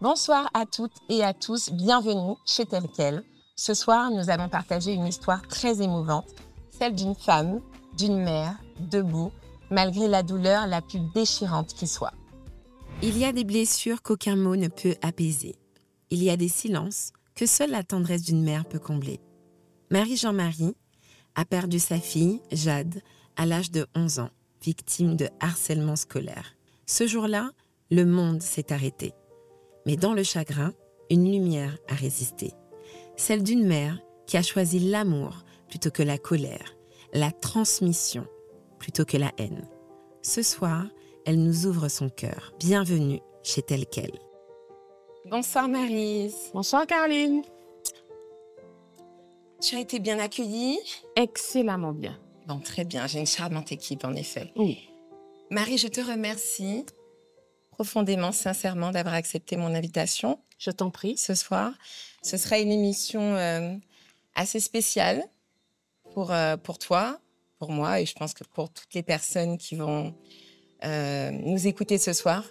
Bonsoir à toutes et à tous, bienvenue chez Tel Quel. Ce soir, nous allons partager une histoire très émouvante, celle d'une femme, d'une mère, debout, malgré la douleur la plus déchirante qui soit. Il y a des blessures qu'aucun mot ne peut apaiser. Il y a des silences que seule la tendresse d'une mère peut combler. Marie-Jean-Marie a perdu sa fille, Jade, à l'âge de 11 ans, victime de harcèlement scolaire. Ce jour-là, le monde s'est arrêté. Mais dans le chagrin, une lumière a résisté. Celle d'une mère qui a choisi l'amour plutôt que la colère, la transmission plutôt que la haine. Ce soir, elle nous ouvre son cœur. Bienvenue chez Tel Quel. Bonsoir Maryse. Bonsoir Caroline. Tu as été bien accueillie? Excellemment bien. Bon, très bien, j'ai une charmante équipe en effet. Oui. Marie, je te remercie profondément, sincèrement d'avoir accepté mon invitation Je t'en prie. ce soir. Ce sera une émission assez spéciale pour toi, pour moi et je pense que pour toutes les personnes qui vont nous écouter ce soir.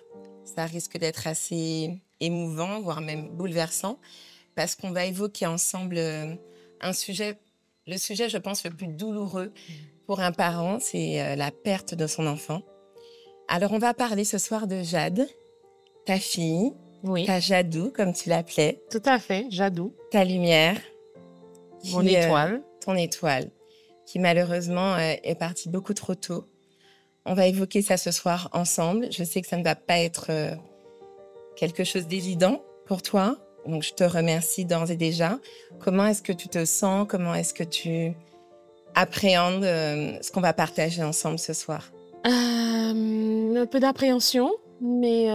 Ça risque d'être assez émouvant, voire même bouleversant, parce qu'on va évoquer ensemble un sujet, le sujet, je pense, le plus douloureux pour un parent, c'est la perte de son enfant. Alors, on va parler ce soir de Jade, ta fille, Oui, ta Jadou, comme tu l'appelais, tout à fait. Jadou, ta lumière, mon qui, étoile. ton étoile, qui malheureusement est partie beaucoup trop tôt. On va évoquer ça ce soir ensemble. Je sais que ça ne va pas être quelque chose d'évident pour toi. Donc, je te remercie d'ores et déjà. Comment est-ce que tu te sens? Comment est-ce que tu appréhendes ce qu'on va partager ensemble ce soir? Un peu d'appréhension, mais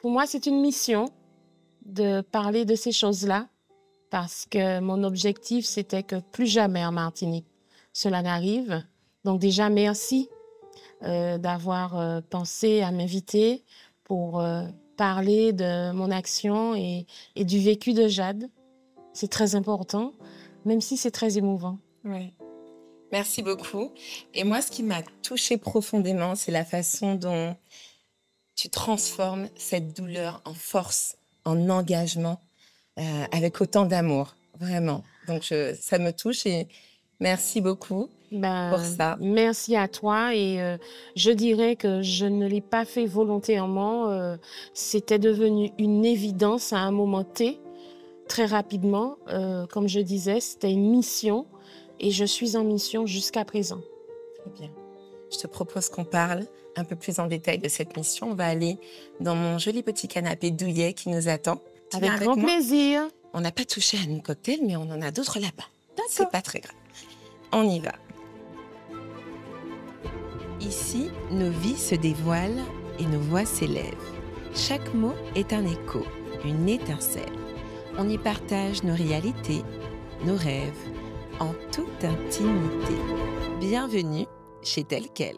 pour moi, c'est une mission de parler de ces choses-là parce que mon objectif, c'était que plus jamais en Martinique, cela n'arrive. Donc déjà, merci d'avoir pensé à m'inviter pour parler de mon action et du vécu de Jade. C'est très important, même si c'est très émouvant. Oui. Merci beaucoup. Et moi, ce qui m'a touchée profondément, c'est la façon dont tu transformes cette douleur en force, en engagement, avec autant d'amour, vraiment. Donc, ça me touche et merci beaucoup pour ça. Merci à toi et je dirais que je ne l'ai pas fait volontairement. C'était devenu une évidence à un moment T, très rapidement. Comme je disais, c'était une mission et je suis en mission jusqu'à présent. Très bien. Je te propose qu'on parle un peu plus en détail de cette mission. On va aller dans mon joli petit canapé douillet qui nous attend. Tu Avec viens grand moi? plaisir. On n'a pas touché à nos cocktails, mais on en a d'autres là-bas. C'est D'accord. pas très grave. On y va. Ici, nos vies se dévoilent et nos voix s'élèvent. Chaque mot est un écho, une étincelle. On y partage nos réalités, nos rêves, en toute intimité. Bienvenue chez Tel Quel.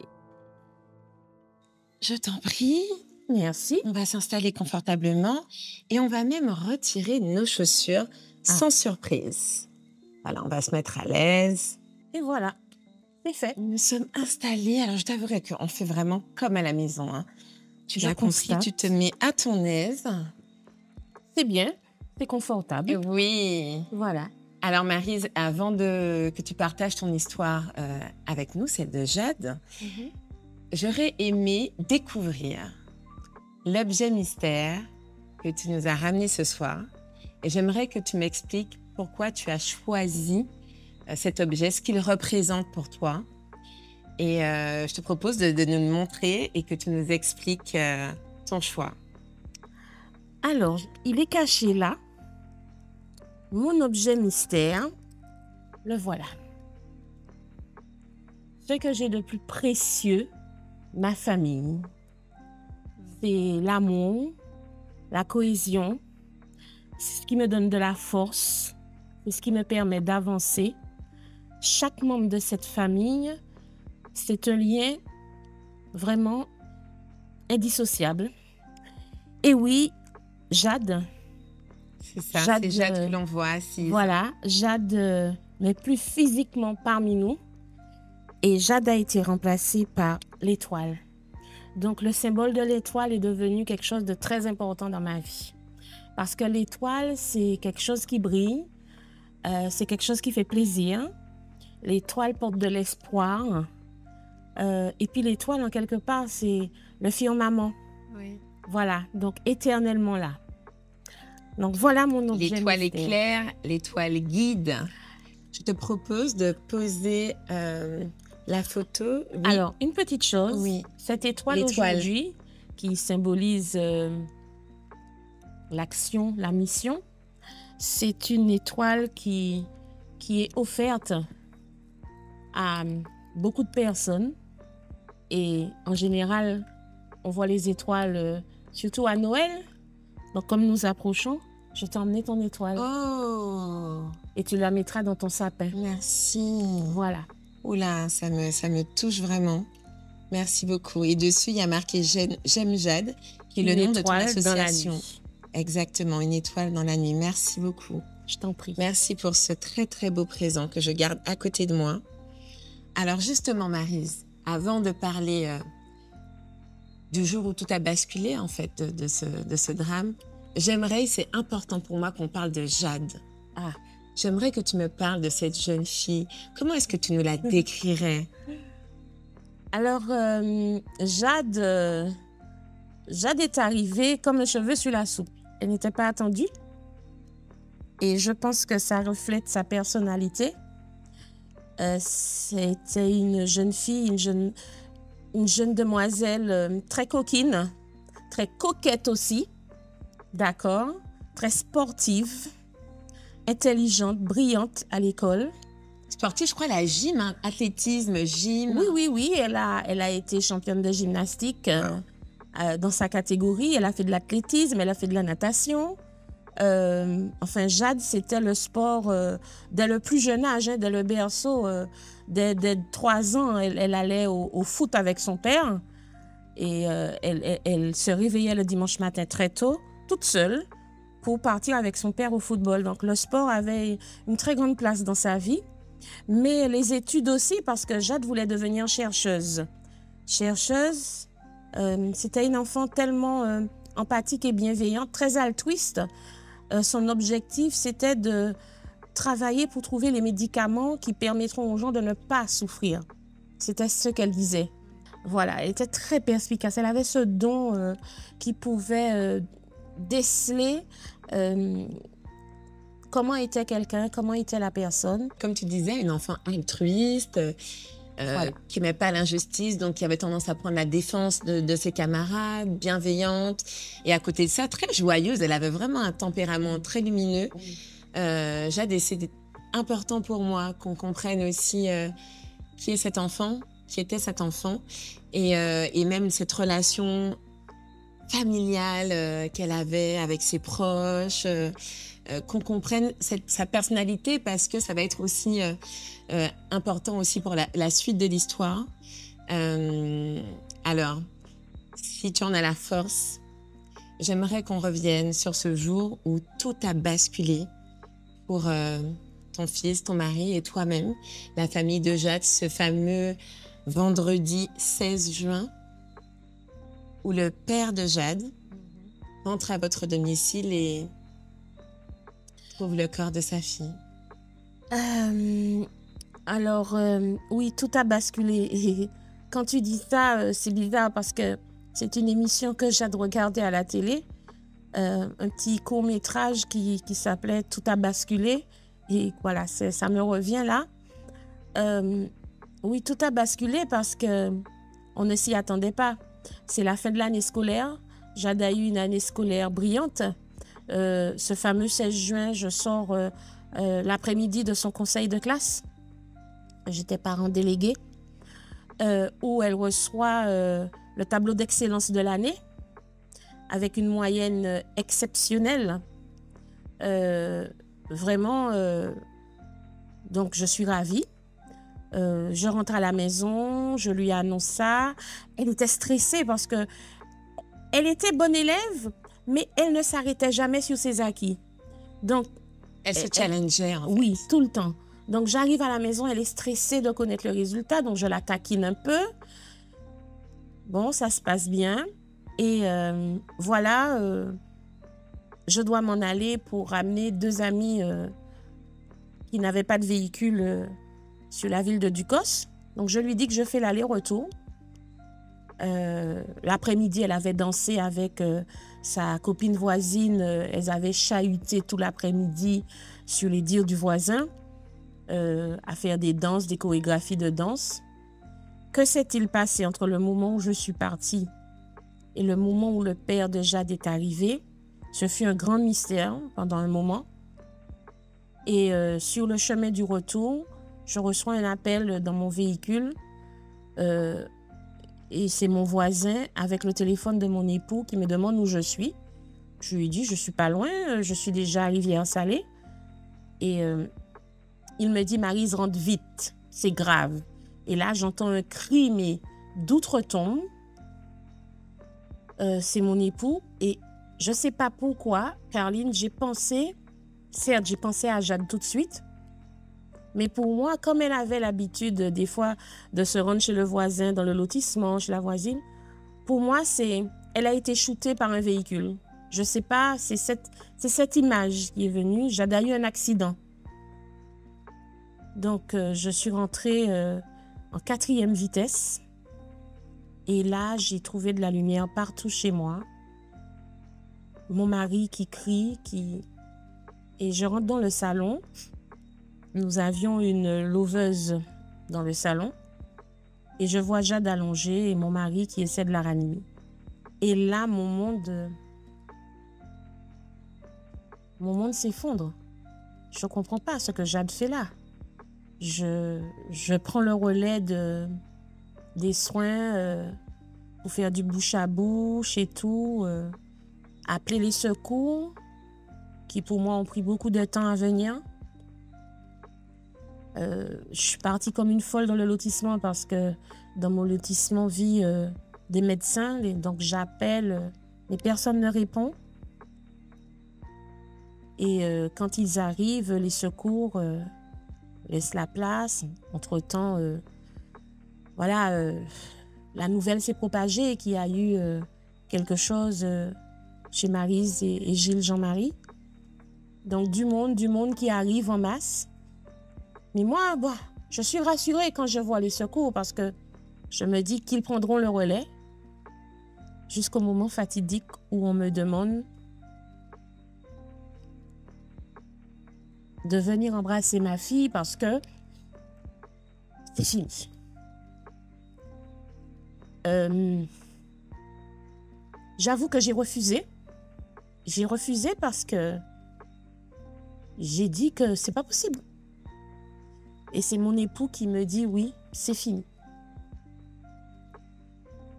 Je t'en prie. Merci. On va s'installer confortablement et on va même retirer nos chaussures sans surprise. Voilà, on va se mettre à l'aise. Et voilà, c'est fait. Nous sommes installés. Alors, je t'avouerai qu'on fait vraiment comme à la maison. Hein. Tu l'as compris, constate. tu te mets à ton aise. C'est bien, c'est confortable. Oui. Voilà. Alors, Maryse, avant que tu partages ton histoire avec nous, celle de Jade, j'aurais aimé découvrir l'objet mystère que tu nous as ramené ce soir. Et j'aimerais que tu m'expliques pourquoi tu as choisi cet objet, ce qu'il représente pour toi. Et je te propose de nous le montrer et que tu nous expliques ton choix. Alors, il est caché là. Mon objet mystère, le voilà. Ce que j'ai de plus précieux, ma famille, c'est l'amour, la cohésion. C'est ce qui me donne de la force, c'est ce qui me permet d'avancer. Chaque membre de cette famille, c'est un lien vraiment indissociable. Et oui, Jade. C'est ça, c'est Jade que l'on voit assise. Voilà, Jade n'est plus physiquement parmi nous et Jade a été remplacée par l'étoile. Donc, le symbole de l'étoile est devenu quelque chose de très important dans ma vie. Parce que l'étoile, c'est quelque chose qui brille, c'est quelque chose qui fait plaisir. L'étoile porte de l'espoir. Et puis l'étoile, en quelque part, c'est le firmament. Oui. Voilà, donc éternellement là. Donc voilà mon objet. L'étoile mystère. éclair, l'étoile guide. Je te propose de poser la photo. Oui. Alors, une petite chose. Oui. Cette étoile L'étoile. aujourd'hui, qui symbolise l'action, la mission, c'est une étoile qui est offerte à beaucoup de personnes. Et en général, on voit les étoiles, surtout à Noël. Donc, comme nous approchons, je t'ai emmené ton étoile. Oh, Et tu la mettras dans ton sapin. merci. Voilà. Oula, ça me touche vraiment. Merci beaucoup. Et dessus, il y a marqué J'aime Jade, qui est le Une nom de ton étoile dans la association. nuit. Exactement, une étoile dans la nuit. Merci beaucoup. Je t'en prie. Merci pour ce très, très beau présent que je garde à côté de moi. Alors justement, Maryse, avant de parler du jour où tout a basculé, en fait, de ce drame, j'aimerais, c'est important pour moi qu'on parle de Jade. Ah. J'aimerais que tu me parles de cette jeune fille. Comment est-ce que tu nous la décrirais? Alors, Jade est arrivée comme le cheveu sur la soupe. Elle n'était pas attendue. Et je pense que ça reflète sa personnalité. C'était une jeune fille, une jeune demoiselle très coquine, très coquette aussi, d'accord, très sportive, intelligente, brillante à l'école. Sportive, je crois, la gym, hein, athlétisme, gym. Oui, elle a été championne de gymnastique dans sa catégorie. Elle a fait de l'athlétisme, elle a fait de la natation. Enfin, Jade, c'était le sport dès le plus jeune âge, hein, dès le berceau. Dès 3 ans, elle allait au foot avec son père. Et elle se réveillait le dimanche matin très tôt, toute seule, pour partir avec son père au football. Donc, le sport avait une très grande place dans sa vie. Mais les études aussi, parce que Jade voulait devenir chercheuse. Chercheuse, c'était une enfant tellement empathique et bienveillante, très altruiste. Son objectif, c'était de travailler pour trouver les médicaments qui permettront aux gens de ne pas souffrir. C'était ce qu'elle disait. Voilà, elle était très perspicace. Elle avait ce don qui pouvait déceler comment était quelqu'un, comment était la personne. Comme tu disais, une enfant altruiste, Voilà. qui n'aimait pas l'injustice, donc qui avait tendance à prendre la défense de ses camarades, bienveillante. Et à côté de ça, très joyeuse. Elle avait vraiment un tempérament très lumineux. Jade, c'est important pour moi qu'on comprenne aussi qui est cet enfant, qui était cet enfant, et même cette relation familiale qu'elle avait avec ses proches, qu'on comprenne sa personnalité, parce que ça va être aussi important aussi pour la suite de l'histoire. Alors, si tu en as la force, j'aimerais qu'on revienne sur ce jour où tout a basculé pour ton fils, ton mari et toi-même, la famille de Jade, ce fameux vendredi 16 juin, où le père de Jade entre à votre domicile et trouve le corps de sa fille. Alors, oui, tout a basculé. Et quand tu dis ça, c'est bizarre parce que c'est une émission que Jade regardait à la télé, un petit court-métrage qui s'appelait Tout a basculé. Et voilà, ça me revient là. Oui, tout a basculé parce qu'on ne s'y attendait pas. C'est la fin de l'année scolaire. Jade a eu une année scolaire brillante. Ce fameux 16 juin, je sors l'après-midi de son conseil de classe. J'étais parent délégué, où elle reçoit le tableau d'excellence de l'année avec une moyenne exceptionnelle. Vraiment, donc je suis ravie. Je rentre à la maison, je lui annonce ça. Elle était stressée parce que elle était bonne élève, mais elle ne s'arrêtait jamais sur ses acquis. Donc, Elle se challengeait, en fait. oui, tout le temps. Donc, j'arrive à la maison, elle est stressée de connaître le résultat, donc je la taquine un peu. Bon, ça se passe bien. Et voilà, je dois m'en aller pour ramener 2 amis qui n'avaient pas de véhicule sur la ville de Ducos. Donc, je lui dis que je fais l'aller-retour. L'après-midi, elle avait dansé avec sa copine voisine. Elles avaient chahuté tout l'après-midi sur les dires du voisin, à faire des danses, des chorégraphies de danse. Que s'est-il passé entre le moment où je suis partie et le moment où le père de Jade est arrivé? Ce fut un grand mystère pendant un moment. Et sur le chemin du retour, je reçois un appel dans mon véhicule. Et c'est mon voisin avec le téléphone de mon époux qui me demande où je suis. Je lui dis, je ne suis pas loin, je suis déjà à Rivière-Salée. Et il me dit, Maryse, rentre vite, c'est grave. Et là, j'entends un cri, mais d'outre-tombe. C'est mon époux. Et je ne sais pas pourquoi, Caroline, j'ai pensé à Jade tout de suite. Mais pour moi, comme elle avait l'habitude des fois de se rendre chez le voisin, dans le lotissement, chez la voisine, pour moi, elle a été shootée par un véhicule. Je ne sais pas, c'est cette image qui est venue. Jade a eu un accident. Donc, je suis rentrée en 4e vitesse. Et là, j'ai trouvé de la lumière partout chez moi. Mon mari qui crie, Et je rentre dans le salon. Nous avions une lauveuse dans le salon. Et je vois Jade allongée et mon mari qui essaie de la ranimer. Et là, mon monde s'effondre. Je ne comprends pas ce que Jade fait là. Je prends le relais des soins pour faire du bouche à bouche et tout. Appeler les secours, qui pour moi ont pris beaucoup de temps à venir. Je suis partie comme une folle dans le lotissement parce que dans mon lotissement vivent des médecins. Donc j'appelle, mais personne ne répond. Et quand ils arrivent, les secours laissent la place. Entre-temps, la nouvelle s'est propagée qu'il y a eu quelque chose chez Maryse et Gilles Jean-Marie. Donc du monde qui arrive en masse. Mais moi, je suis rassurée quand je vois les secours parce que je me dis qu'ils prendront le relais jusqu'au moment fatidique où on me demande de venir embrasser ma fille parce que c'est fini. J'avoue que j'ai refusé. J'ai refusé parce que j'ai dit que c'est pas possible. Et c'est mon époux qui me dit oui, c'est fini.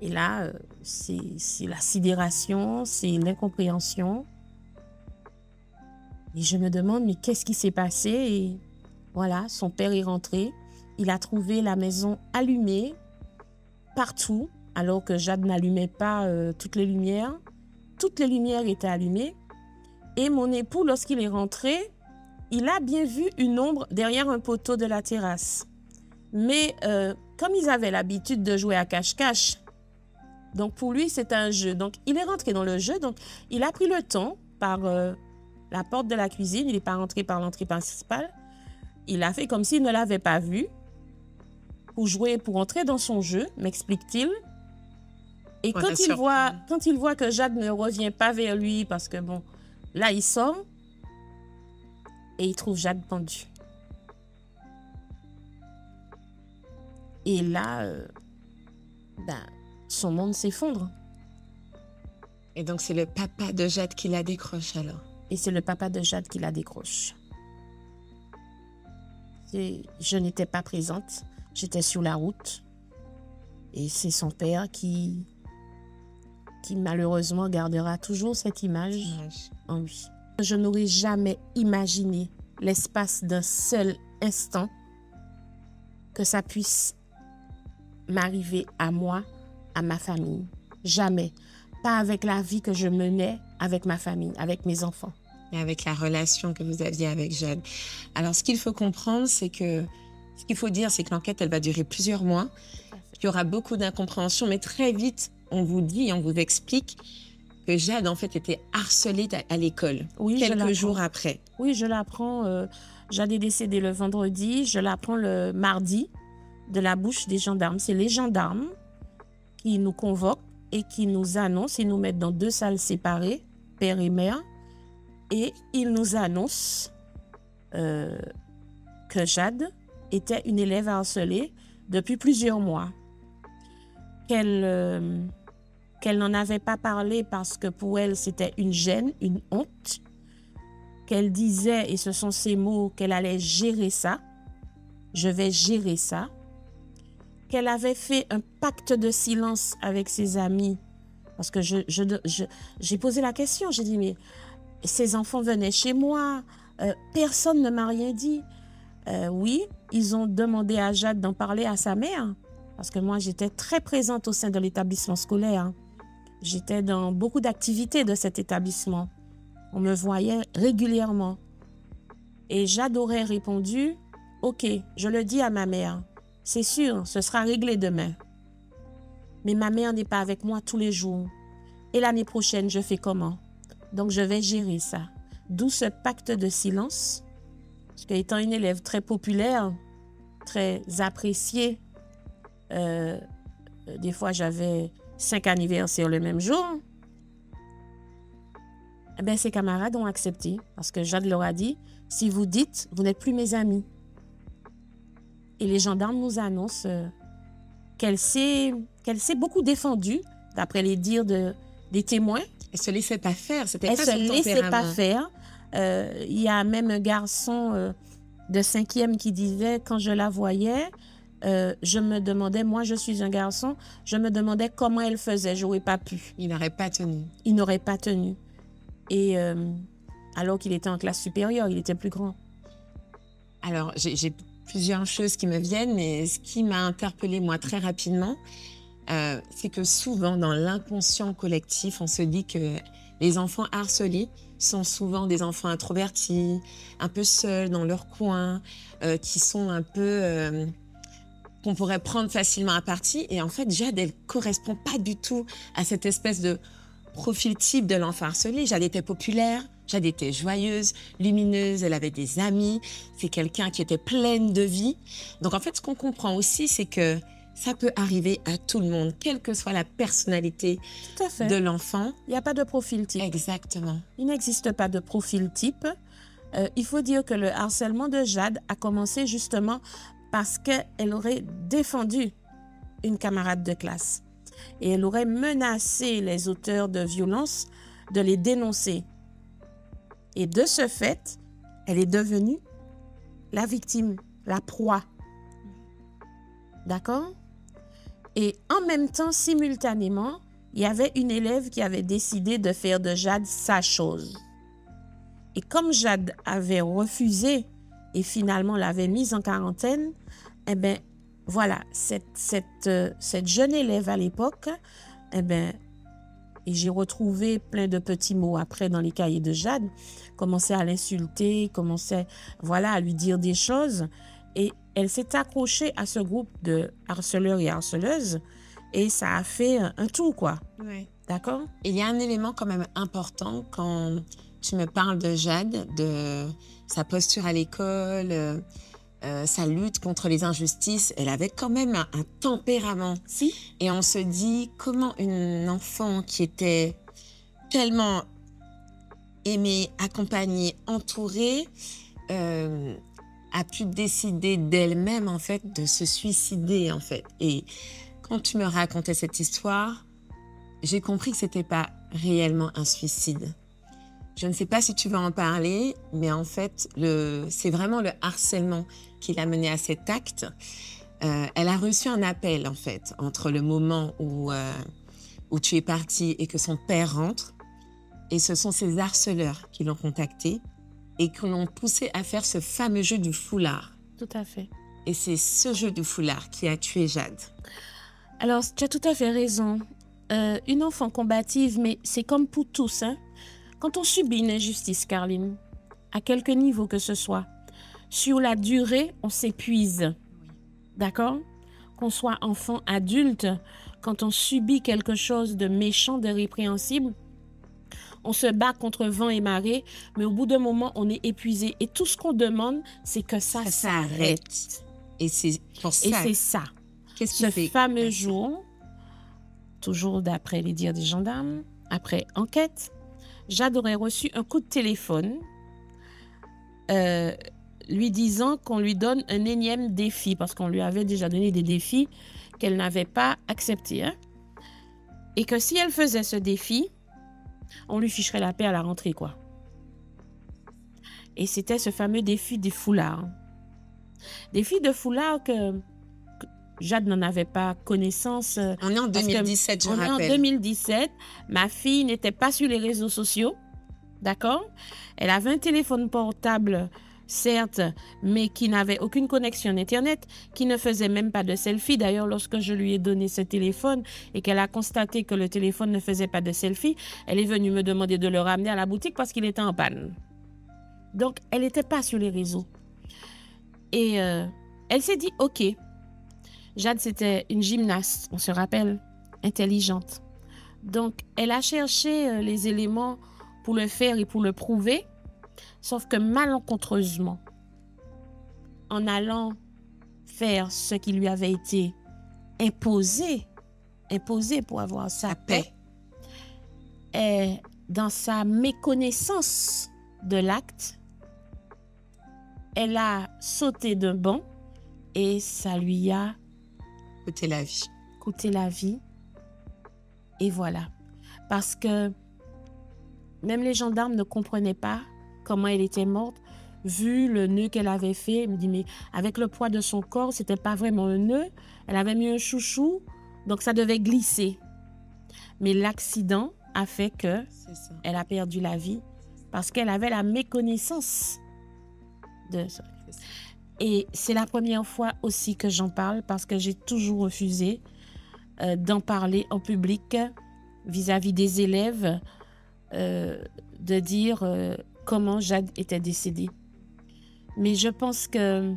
Et là, c'est la sidération, c'est l'incompréhension. Et je me demande, mais qu'est-ce qui s'est passé? Et voilà, son père est rentré. Il a trouvé la maison allumée partout, alors que Jade n'allumait pas toutes les lumières. Toutes les lumières étaient allumées. Et mon époux, lorsqu'il est rentré, il a bien vu une ombre derrière un poteau de la terrasse. Mais comme ils avaient l'habitude de jouer à cache-cache, donc pour lui, c'était un jeu. Donc il est rentré dans le jeu. Donc il a pris le temps par la porte de la cuisine. Il n'est pas rentré par l'entrée principale. Il a fait comme s'il ne l'avait pas vu pour jouer, pour entrer dans son jeu, m'explique-t-il. Et quand il voit que Jade ne revient pas vers lui, parce que bon, là il sort et il trouve Jade pendue. Et là, son monde s'effondre. Et donc c'est le papa de Jade qui la décroche alors. Et c'est le papa de Jade qui la décroche. Je n'étais pas présente, j'étais sur la route. Et c'est son père qui malheureusement gardera toujours cette image en lui. Je n'aurais jamais imaginé l'espace d'un seul instant que ça puisse m'arriver à moi, à ma famille. Jamais. Pas avec la vie que je menais avec ma famille, avec mes enfants. Et avec la relation que vous aviez avec Jade. Alors, ce qu'il faut comprendre, c'est que... Ce qu'il faut dire, c'est que l'enquête, elle va durer plusieurs mois. qu'il y aura beaucoup d'incompréhension, mais très vite, on vous dit, on vous explique que Jade, en fait, était harcelée à l'école, Oui, quelques jours après. Oui, je l'apprends. Jade est décédée le vendredi. Je l'apprends le mardi de la bouche des gendarmes. C'est les gendarmes qui nous convoquent et qui nous annoncent. Ils nous mettent dans 2 salles séparées, père et mère. Et ils nous annoncent que Jade était une élève harcelée depuis plusieurs mois. Qu'elle n'en avait pas parlé parce que pour elle, c'était une gêne, une honte. Qu'elle disait, et ce sont ces mots, qu'elle allait gérer ça. Je vais gérer ça. Qu'elle avait fait un pacte de silence avec ses amis. Parce que j'ai posé la question, j'ai dit, mais ces enfants venaient chez moi, personne ne m'a rien dit. Oui, ils ont demandé à Jade d'en parler à sa mère. Parce que moi, j'étais très présente au sein de l'établissement scolaire. J'étais dans beaucoup d'activités de cet établissement. On me voyait régulièrement. Et Jade aurait répondu, « Ok, je le dis à ma mère. C'est sûr, ce sera réglé demain. Mais ma mère n'est pas avec moi tous les jours. Et l'année prochaine, je fais comment? Donc, je vais gérer ça. » D'où ce pacte de silence. Parce qu'étant une élève très populaire, très appréciée, des fois, j'avais 5 anniversaires le même jour. Eh bien, ses camarades ont accepté parce que Jade leur a dit, si vous dites, vous n'êtes plus mes amis. Et les gendarmes nous annoncent qu'elle s'est beaucoup défendue, d'après les dires des témoins. Elle se laissait pas faire, c'était pas son Elle se laissait tempérament. pas faire. Il y a même un garçon de 5e qui disait, quand je la voyais, je me demandais, moi je suis un garçon, je me demandais comment elle faisait, je n'aurais pas pu. Il n'aurait pas tenu. Il n'aurait pas tenu. Et alors qu'il était en classe supérieure, il était plus grand. Alors, j'ai plusieurs choses qui me viennent, mais ce qui m'a interpellée, moi, très rapidement, c'est que souvent, dans l'inconscient collectif, on se dit que les enfants harcelés sont souvent des enfants introvertis, un peu seuls dans leur coin, qui sont un peu... qu'on pourrait prendre facilement à partie. Et en fait, Jade, elle ne correspond pas du tout à cette espèce de profil type de l'enfant harcelé. Jade était populaire, Jade était joyeuse, lumineuse, elle avait des amis. C'est quelqu'un qui était pleine de vie. Donc en fait, ce qu'on comprend aussi, c'est que ça peut arriver à tout le monde, quelle que soit la personnalité Tout à fait. de l'enfant. Il n'y a pas de profil type. Exactement. Il n'existe pas de profil type. Il faut dire que le harcèlement de Jade a commencé justement parce qu'elle aurait défendu une camarade de classe. Et elle aurait menacé les auteurs de violences de les dénoncer. Et de ce fait, elle est devenue la victime, la proie. D'accord? Et en même temps, simultanément, il y avait une élève qui avait décidé de faire de Jade sa chose. Et comme Jade avait refusé et finalement l'avait mise en quarantaine, eh bien, voilà, cette jeune élève à l'époque, eh bien, et j'ai retrouvé plein de petits mots après dans les cahiers de Jade, commençait à l'insulter, commençait, voilà, à lui dire des choses. Et elle s'est accrochée à ce groupe de harceleurs et harceleuses et ça a fait un tout, quoi. Ouais. D'accord? Il y a un élément quand même important quand tu me parles de Jade, de sa posture à l'école, sa lutte contre les injustices. Elle avait quand même un tempérament. Si. Et on se dit comment une enfant qui était tellement aimée, accompagnée, entourée, a pu décider d'elle-même, en fait, de se suicider, en fait. Et quand tu me racontais cette histoire, j'ai compris que ce n'était pas réellement un suicide. Je ne sais pas si tu veux en parler, mais en fait, c'est vraiment le harcèlement qui l'a menée à cet acte. Elle a reçu un appel, en fait, entre le moment où tu es partie et que son père rentre. Et ce sont ces harceleurs qui l'ont contactée et qui l'ont poussée à faire ce fameux jeu du foulard. Tout à fait. Et c'est ce jeu du foulard qui a tué Jade. Alors, tu as tout à fait raison. Une enfant combative, mais c'est comme pour tous, hein. Quand on subit une injustice, Carline, à quelque niveau que ce soit, sur la durée, on s'épuise. D'accord? qu'on soit enfant, adulte, quand on subit quelque chose de méchant, de répréhensible, on se bat contre vent et marée, mais au bout d'un moment, on est épuisé. Et tout ce qu'on demande, c'est que ça s'arrête. Et c'est pour ça. Et c'est ça. Qu'est-ce qui Ce fait fameux jour, toujours d'après les dires des gendarmes, après enquête, Jade aurait reçu un coup de téléphone lui disant qu'on lui donne un énième défi, parce qu'on lui avait déjà donné des défis qu'elle n'avait pas acceptés. Hein? Et que si elle faisait ce défi, on lui ficherait la paix à la rentrée, quoi. Et c'était ce fameux défi des foulards. Défi de foulard que Jade n'en avait pas connaissance. On est en 2017, je rappelle. On est en 2017. Ma fille n'était pas sur les réseaux sociaux. D'accord? Elle avait un téléphone portable, certes, mais qui n'avait aucune connexion Internet, qui ne faisait même pas de selfie. D'ailleurs, lorsque je lui ai donné ce téléphone et qu'elle a constaté que le téléphone ne faisait pas de selfie, elle est venue me demander de le ramener à la boutique parce qu'il était en panne. Donc, elle n'était pas sur les réseaux. Et elle s'est dit, OK. Jade, c'était une gymnaste, on se rappelle, intelligente. Donc, elle a cherché les éléments pour le faire et pour le prouver, sauf que malencontreusement, en allant faire ce qui lui avait été imposé pour avoir sa paix, et dans sa méconnaissance de l'acte, elle a sauté d'un banc et ça lui a coûté la vie. Coûté la vie. Et voilà. Parce que même les gendarmes ne comprenaient pas comment elle était morte, vu le nœud qu'elle avait fait. Elle me dit, mais avec le poids de son corps, c'était pas vraiment un nœud. Elle avait mis un chouchou, donc ça devait glisser. Mais l'accident a fait que elle a perdu la vie parce qu'elle avait la méconnaissance de ça. Et c'est la première fois aussi que j'en parle parce que j'ai toujours refusé d'en parler en public vis-à-vis des élèves, de dire comment Jade était décédée. Mais je pense que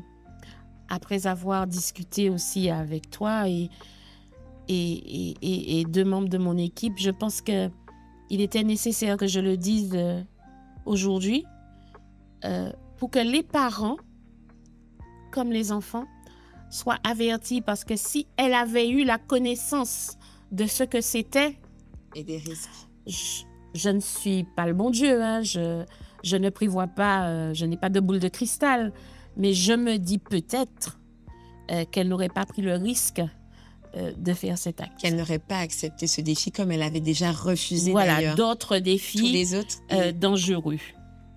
après avoir discuté aussi avec toi et deux membres de mon équipe, je pense qu'il était nécessaire que je le dise aujourd'hui pour que les parents comme les enfants soient avertis, parce que si elle avait eu la connaissance de ce que c'était, et des risques, je ne suis pas le bon Dieu, hein, je ne prévois pas, je n'ai pas de boule de cristal, mais je me dis peut-être qu'elle n'aurait pas pris le risque de faire cet acte. Qu'elle n'aurait pas accepté ce défi comme elle avait déjà refusé voilà, d'autres défis tous les autres, dangereux.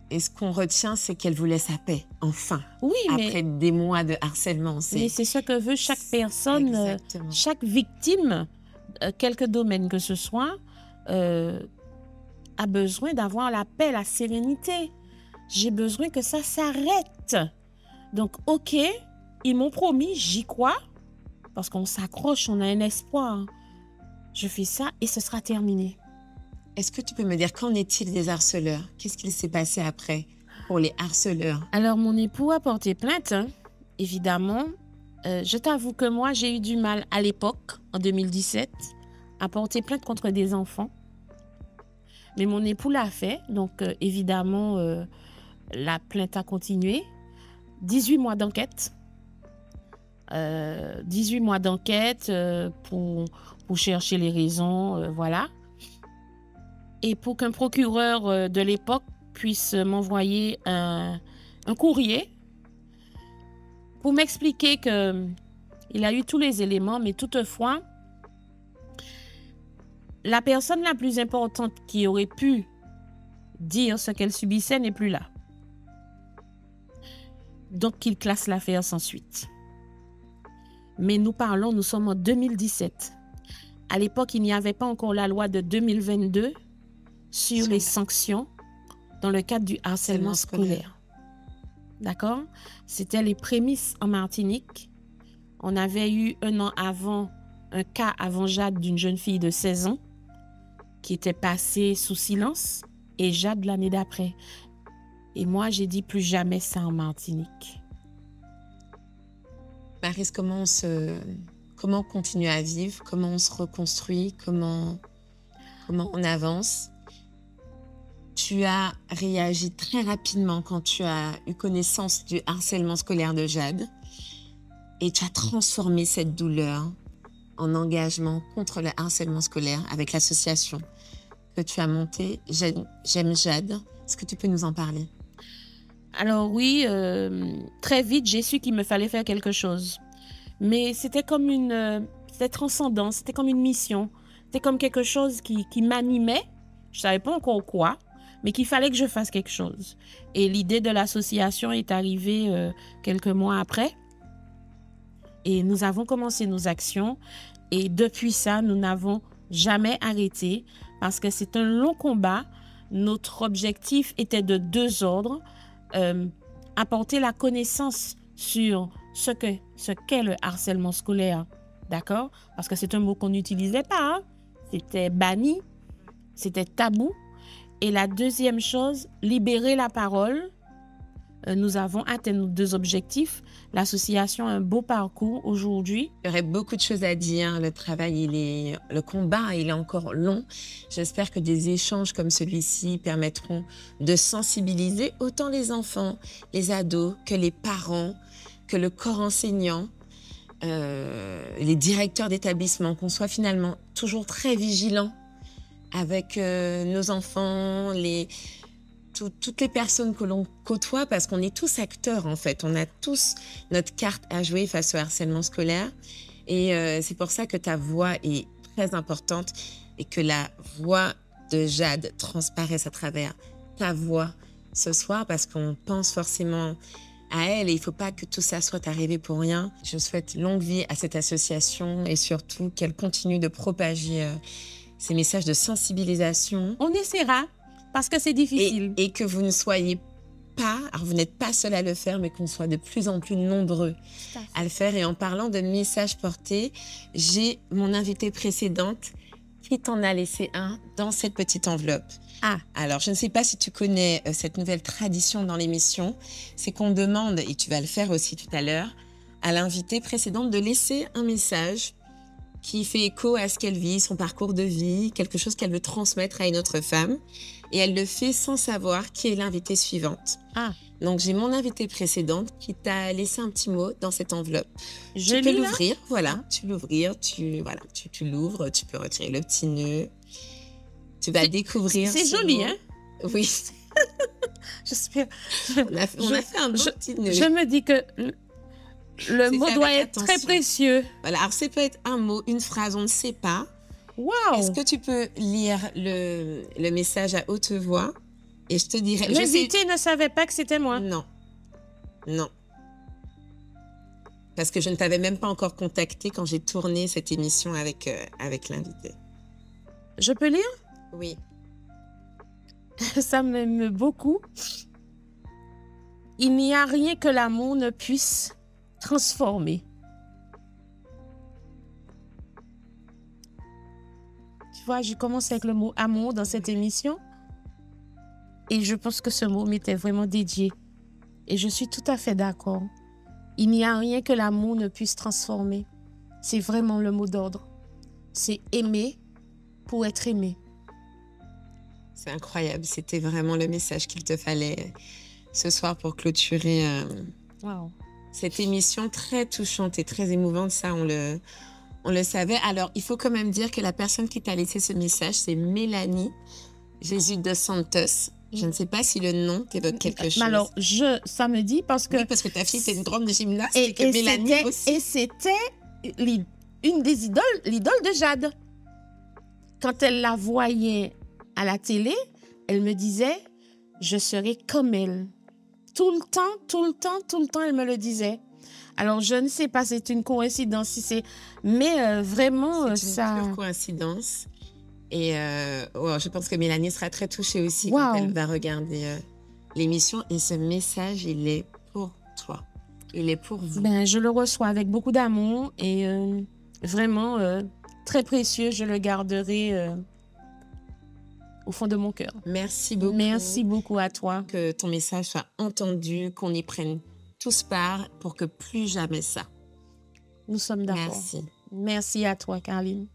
Et ce qu'on retient, c'est qu'elle voulait sa paix, enfin. Oui, après des mois de harcèlement. Mais c'est ce que veut chaque personne, chaque victime, quelque domaine que ce soit, a besoin d'avoir la paix, la sérénité. J'ai besoin que ça s'arrête. Donc, OK, ils m'ont promis, j'y crois, parce qu'on s'accroche, on a un espoir. Je fais ça et ce sera terminé. Est-ce que tu peux me dire qu'en est-il des harceleurs? Qu'est-ce qu'il s'est passé après pour les harceleurs? Alors, mon époux a porté plainte, hein, évidemment. Je t'avoue que moi, j'ai eu du mal à l'époque, en 2017, à porter plainte contre des enfants. Mais mon époux l'a fait, donc évidemment, la plainte a continué. 18 mois d'enquête. 18 mois d'enquête pour chercher les raisons, voilà. Et pour qu'un procureur de l'époque puisse m'envoyer un courrier pour m'expliquer qu'il a eu tous les éléments, mais toutefois, la personne la plus importante qui aurait pu dire ce qu'elle subissait n'est plus là. Donc, qu'il classe l'affaire sans suite. Mais nous sommes en 2017. À l'époque, il n'y avait pas encore la loi de 2022 sur les sanctions dans le cadre du harcèlement scolaire. D'accord? C'était les prémices en Martinique. On avait eu un an avant, un cas avant Jade d'une jeune fille de 16 ans qui était passée sous silence et Jade l'année d'après. Et moi, j'ai dit plus jamais ça en Martinique. Maryse, comment comment continuer à vivre, comment on se reconstruit, comment on avance. Tu as réagi très rapidement quand tu as eu connaissance du harcèlement scolaire de Jade et tu as transformé cette douleur en engagement contre le harcèlement scolaire avec l'association que tu as montée, J'aime Jade. Est-ce que tu peux nous en parler? Alors oui, très vite, j'ai su qu'il me fallait faire quelque chose. Mais c'était comme c'était transcendant, c'était comme une mission. C'était comme quelque chose qui m'animait. Je ne savais pas encore quoi, mais qu'il fallait que je fasse quelque chose. Et l'idée de l'association est arrivée quelques mois après. Et nous avons commencé nos actions. Et depuis ça, nous n'avons jamais arrêté parce que c'est un long combat. Notre objectif était de 2 ordres. Apporter la connaissance sur ce qu'est le harcèlement scolaire, d'accord? Parce que c'est un mot qu'on n'utilisait pas, hein? C'était banni, c'était tabou. Et la deuxième chose, libérer la parole. Nous avons atteint nos 2 objectifs. L'association a un beau parcours aujourd'hui. Il y aurait beaucoup de choses à dire. Le combat, il est encore long. J'espère que des échanges comme celui-ci permettront de sensibiliser autant les enfants, les ados, que les parents, que le corps enseignant, les directeurs d'établissement, qu'on soit finalement toujours très vigilants avec nos enfants, toutes les personnes que l'on côtoie, parce qu'on est tous acteurs en fait. On a tous notre carte à jouer face au harcèlement scolaire. Et c'est pour ça que ta voix est très importante et que la voix de Jade transparaisse à travers ta voix ce soir, parce qu'on pense forcément à elle et il ne faut pas que tout ça soit arrivé pour rien. Je souhaite longue vie à cette association et surtout qu'elle continue de propager ces messages de sensibilisation. On essaiera. Parce que c'est difficile. Et que vous ne soyez pas, alors vous n'êtes pas seul à le faire, mais qu'on soit de plus en plus nombreux à le faire. Et en parlant de messages portés, j'ai mon invitée précédente qui t'en a laissé un dans cette petite enveloppe. Ah. Alors, je ne sais pas si tu connais cette nouvelle tradition dans l'émission, c'est qu'on demande, et tu vas le faire aussi tout à l'heure, à l'invitée précédente de laisser un message qui fait écho à ce qu'elle vit, son parcours de vie, quelque chose qu'elle veut transmettre à une autre femme. Et elle le fait sans savoir qui est l'invitée suivante. Ah. Donc, j'ai mon invitée précédente qui t'a laissé un petit mot dans cette enveloppe. Tu peux l'ouvrir, voilà. Tu l'ouvrir, tu l'ouvres, tu peux retirer le petit nœud. Tu vas découvrir. C'est joli, hein? Oui. J'espère. On a fait un beau petit nœud. Je me dis que le mot doit être très précieux. Voilà, alors ça peut être un mot, une phrase, on ne sait pas. Wow. Est-ce que tu peux lire le message à haute voix? Et je te dirai... L'invité ne savait pas que c'était moi. Non. Non. Parce que je ne t'avais même pas encore contacté quand j'ai tourné cette émission avec l'invité. Je peux lire? Oui. Ça m'aime beaucoup. Il n'y a rien que l'amour ne puisse transformer. Tu vois, je commence avec le mot amour dans cette émission. Et je pense que ce mot m'était vraiment dédié. Et je suis tout à fait d'accord. Il n'y a rien que l'amour ne puisse transformer. C'est vraiment le mot d'ordre. C'est aimer pour être aimé. C'est incroyable. C'était vraiment le message qu'il te fallait ce soir pour clôturer cette émission très touchante et très émouvante. Ça, on le savait. Alors, il faut quand même dire que la personne qui t'a laissé ce message, c'est Mélanie Jésus dos Santos. Je ne sais pas si le nom t'évoque quelque chose. Alors, ça me dit parce que... Oui, parce que ta fille, c'est une grande gymnaste et que Mélanie aussi. Et c'était une des idoles, l'idole de Jade. Quand elle la voyait à la télé, elle me disait, je serai comme elle. Tout le temps, elle me le disait. Alors, je ne sais pas, c'est une coïncidence, si c'est... Mais vraiment, ça... C'est une pure coïncidence. Et je pense que Mélanie sera très touchée aussi quand elle va regarder l'émission. Et ce message, il est pour toi. Il est pour vous. Ben, je le reçois avec beaucoup d'amour et vraiment très précieux. Je le garderai au fond de mon cœur. Merci beaucoup. Merci beaucoup à toi. Que ton message soit entendu, qu'on y prenne tous part pour que plus jamais ça. Nous sommes d'accord. Merci. Merci à toi, Caroline.